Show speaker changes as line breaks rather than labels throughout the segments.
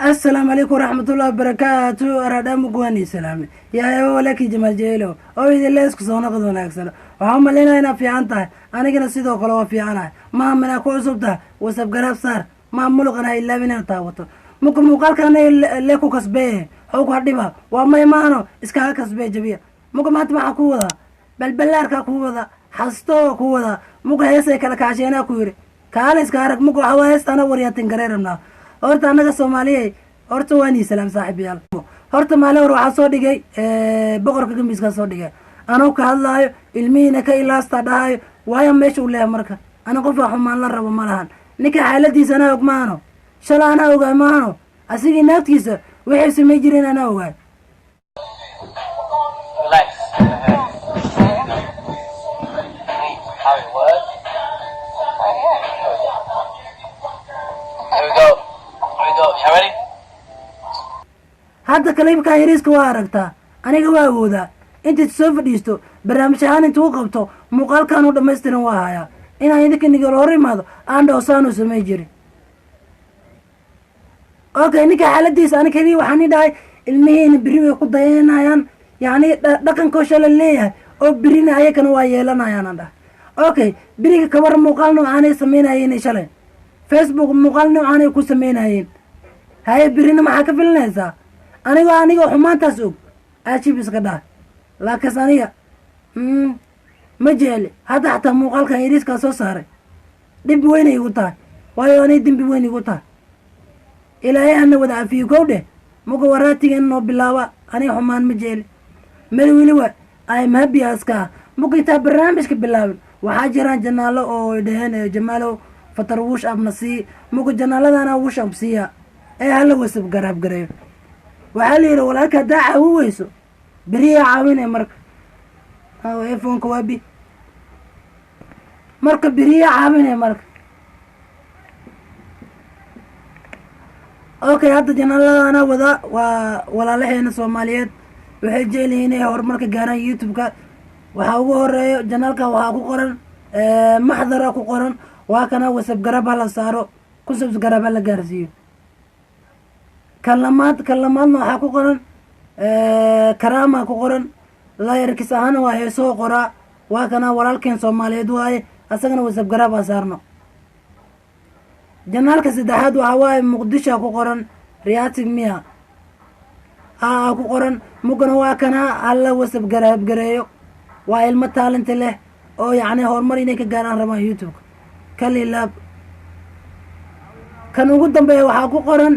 السلام عليكم ورحمة الله وبركاته. أرادام قواني سلامي يا ولكي جمال جيلو أو إذا الله يسكو صونا قدونا أكسر وهم لنا هنا في عنته أنا كنا سيدو قلوا في عنه ما من أكو صبته وسب قراب صار ما ملقنا إلا من التاوتو ممكن مقال كان لكو كسبه أو كهربا وما يمانو إسكال كسبه جبير ممكن ما تبع كودا بل بلار كودا حستو كودا ممكن هيسي كلا كاشينا كوري كالس كارك ممكن حواس أنا ورياتين قريرنا horta anaga Soomaaliyeey horta waani salaam saaxiibayaal horta maalin hore waxa soo dhigay boqorka gambiska soo dhigay anoo ka hadlaayo ilmihiina ka ilaasta dhahayo waayo meesha u leeyahay marka ana qof xumaan la rabo ma lahan ninka xaaladiisa ana og maano shalaana ogaa maano asigii naagtiisa wixii samay jireen ana ogaa hadda kaliibka hiriiska waa aragtaa aniga waa awoodaa intaad soo fadhiisto barnaamij ahaan inta u qabto muuqaalkan u dhammaystiran waa hayaa inaan idinka nigalo hor imaado aan dhoosaanu samay jirin okay ninka xaaladiisa ani kaliya waxaan idhahay ilmihiina beri way ku dayanayaan yacni dhaqankoo shala leeyahay oo berina ayakana waa yeelanayaan aan dhahay okay beriga kabar muuqaal noocaanay samaynayeen shalay facebook muuqaal noocaanay ku samaynayeen haye berina maxaa ka filinaysaa aniga xumaantaas og aajib iska dhahay laakiin aniga ma jecli hadda xataa muuqaalkan iriiskaa soo saaray dhib weynay igu tahay waayo anay dembi weyn igu tahay ilaahay hana wada cafiyo kow dheh muga waraatigan noo bilaaba aniga xumaan ma jecli meel weliba ay mahabiyaska muga intaa barnaamijka bilaabin waxaa jiraan janaalo oo dhaheen jamaalow fatar wush abna sii muga janaaladana wush ab siiya ee hala wasab garaab gareeyo waxaa la yidhi walaalka haddaa caawin weyso beriyaa caawinay marka efonka waa bi marka beriyaa caawinay marka okay hadda janaaladana wada waa walaalaheena Soomaaliyeed waxay jecel yihiin inay horumarka gaaraan YouTube-ka waxaa ugu horeeyo janaalka waxaa ku qoran maxdara ku qoran waa kana wasab garab la saaro ku subscribe la gaarsiiyo kalamaadna waxaa ku qoran karaama ku qoran laayarkiis ahaana waa heesoo qoraa waa kana walaalkeen Soomaaliyeed waaye asagana wasab garab aan saarno janaalka saddexaad waxaa waaye Muqdisho ku qoran Riyaatig Miya ku qoran mugana waa kana alla wasab garab gareeyo waa ilmo talent leh oo yacni horumar inay ka gaaraan rabaan YouTube kalilaab kan ugu dambeeya waxaa ku qoran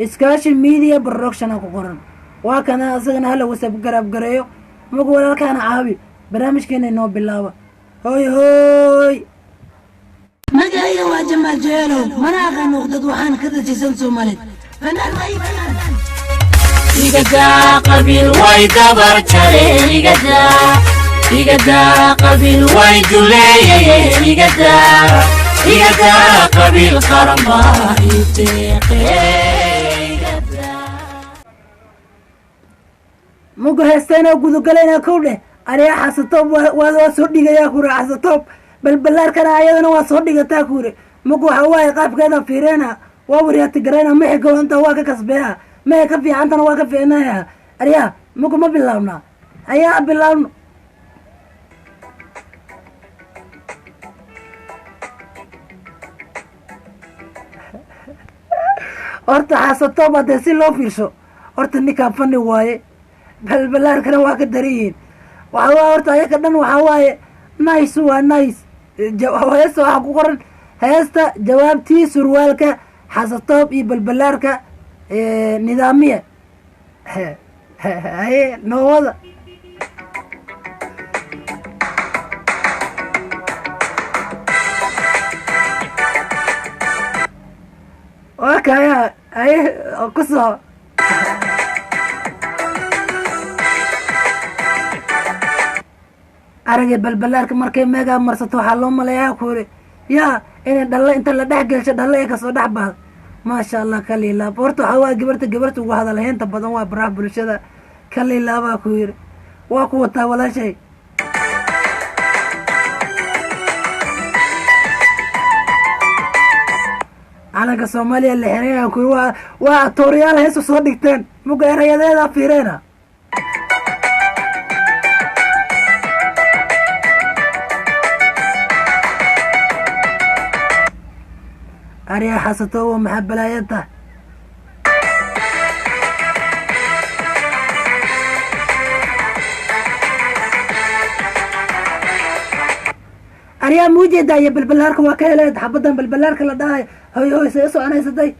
iskaashi media production ku qoran waa kana asagana hala wasab garab gareeyo mugu walaalkaana caawi barnaamijkeena inoo bilaaba hooy magacayga waa Jamaal Jeelo mana aqaan dad waxaan ka dajisan Soomaaliyeed fanaan
igada qabiil way dabar jareen igada qabiil way duleeyeen igada qabiil qarama
mugu heesteen oo gudugalayna kow dheh ariya xasatoob waa soo dhigayaa kure xasatoob balbalaarkana ayadana waa soo dhigataa kure mugu waxa waaye qaabkeeda fiireena waa wariyaati garayna maxay goonta waa ka kasbeeya maxay ka fiicantana waa ka fiicnaya ariya mugu ma bilaabna ayaa bilaabno horta xasatoob haddee si loo fiirsho horta ninkaan fani waaye balbalaarkana waa ka daranyihiin waxaa waaye horta ayaka dhan waxaa waaye nice waa nice heesta waxaa ku qoran heesta jawaabtii surwaalka xasatoob iyo balbalaarka nidaamiya haye noowada waa kaya haye kusoo aragay balbalaarka markay meegaa marsato waxaa loo maleeyaa kure yaa inay dhalle inta la dhex gelsho dhalle ay kasoo dhex baado maasha allah kalilaab horta waxaa waa gabarta ugu hadal heenta badan waa baraha bulshada kalilaabaa ku yiri waa ku wataa walaashay calanka soomaaliya la xiraya kuwi waa tooriyaal heesu soo dhigteen muga erayadeeda fiireena arya xasatowa maxaa balaayada aryaa muujeeda iyo balbalaarka waa ka heleed xabadan balbalaarka la dhahay hoy hoy see soconaysatay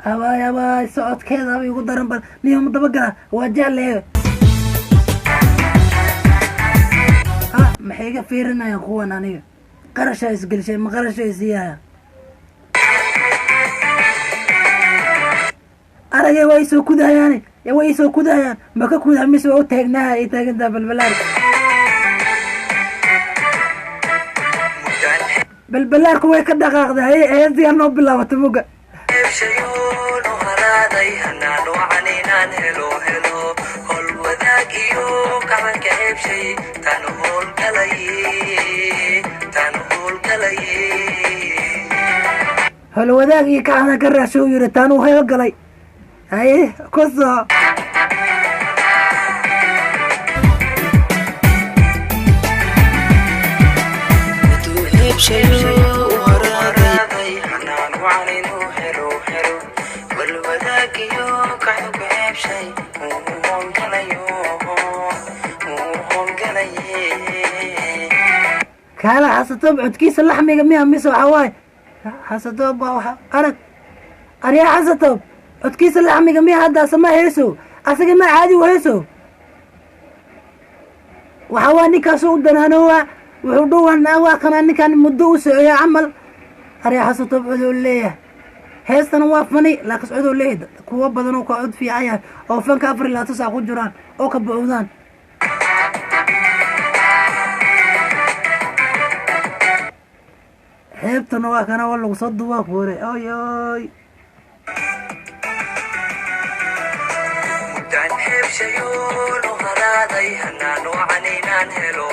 abaay socodkeeda aba igu daran bal niyoma dabagala waa jaale maxay iga fiirinayaan kuwan aniga qarashaa isgelishay ma qarasha isiiyaya aragay waa isoo kudahayaan way isoo kudahayaan maka kudah mise waa u taagnaha ay taagantaa balbalaarka balbalaarku way ka dhaqaaqday heesiyaa noo bilaabata muga holwadaag iyo kacana ka raasho yiri taanuu helo galay haye kusoo kaala xasatoob codkiisa laxmiga miya mise waxa waaye xasatoob waa waxa arag aryaa xasatoob codkiisa laxmiga miya haddaasa ma heeso asaga ma caadi u heeso waxa waa ninkaasu u danaanowa wuxuu dhuwanaa waa kanaa ninkaan muddo u socoya camal aryaa xasatoob codou leeyahay heestana waa fani laakiin codou leeyahay kuwa badan oo ka cod fiican yahay oo fanka 4 saac ku jiraan oo ka bocdaan heebtana waa kana waa lagu soo duwaa kuure oy oy
mudaan heebshayo no haraaday hanaan wacaninaan helo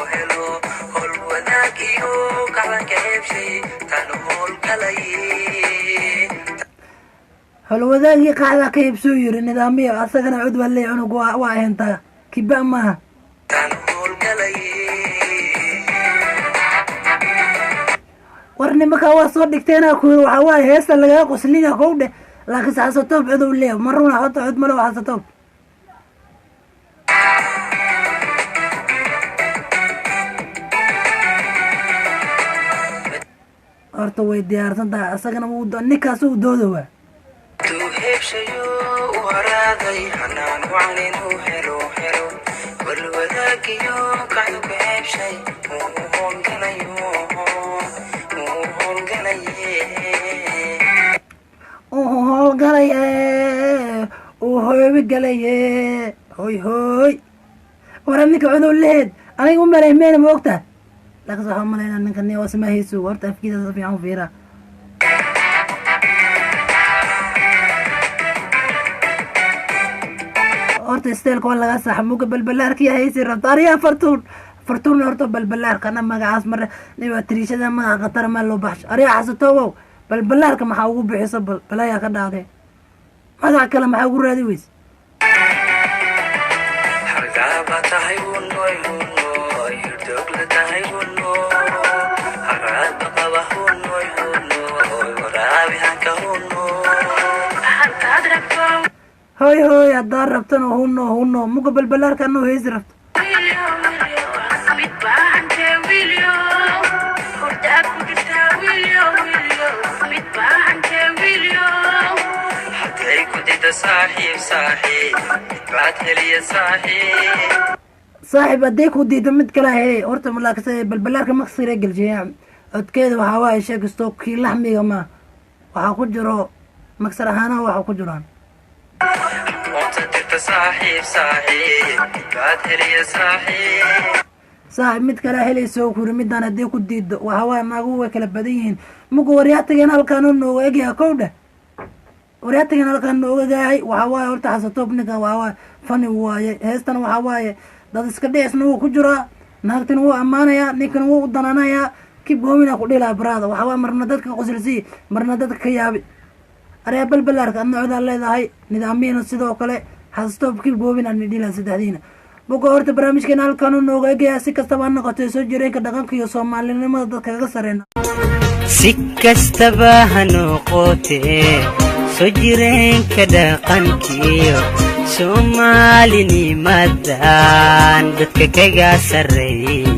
hol wadaag iyo kalanka heebshay tan howlgalay
hol wadaagii qaacdaa ka heebsoo yiri nidaamiya asagana cod waa leeyahay cunug waa ahentaa kiba maaha
tan howlgalay
warnimaka waa soo dhigteena ku yiri waxa waaye heesta laga qosliga kowdhe laakiin xasatoob codou leeyahay maruna hota cod malo xasatoob horta way diyaarsan tahay asagana ninkaas uu doodowa
tu heebshayo u haraaday hanaan wacanin u helo wal wadaagiyo kacdu ku heebshay
howlgalaye uu hoobi galaye hoy hoy wara ninka codou leheed aniga u malay meyna ma ogtaha laakiin waxaa malaynaa ninka nia wasma hayso horta afkiisa si fiican u fiira horta steelka waa laga saxa muga balbalaarkiya haysi rabta ariyaa fartuun horta balbalaarkana magacaas mare niba tiriishada magaca khatar meel loo baxsho ariyaa xasatoogow balbalaarka maxaa ugu bixiso balaayaa ka dhaadee magac kale maxaa ugu raadi weyse
hargaaba tahay hunoy hirdogla tahay huno haraadba qaba hunoy waraabi hanka huno hankaad rabto
hoy hoy haddaa rabtana huno muga balbalaarka anoo heesi rabto saaxiib hadday ku diido mid kala helay horta malaakasa balbalaarka maksira geljiya codkeeda waxaa waaye sheekisto kii laxmiga ma waxaa ku jiro maksar ahaanaha waxa ku jiraan saaxiib mid kala helayso kuri midaan hadday ku diido waxaa waaye naagu way kala badan yihiin muga waryaatagan halkaan nooga egyaha kowdhe waryaatagan halkaan nooga egyahay waxaa waaye horta xasatoob ninka waxaa waaye fani waaye heestana waxaa waaye dad iska dhicisna wuu ku jiraa naagtana wuu ammaanayaa ninkana wuu u dananayaa kib hoomina ku dhilaa baraada waxaa waaye marna dadka qosilsii marna dadka ka yaabi aryaa balbalaarka adna codaa leedahay nidaamiyana sidoo kale hastoobkii boobin aan idhilan saddexdiina boga horta barnaamijkeena halkaanu nooga egayaa si kastaba ha noqotee soo jireenka dhaqanka iyo soomaalinimada dadka kaga sareyna
si kastaba ha noqotee soo jireenka dhaqankiyo soomaalinimadan dadka kaga sarreeya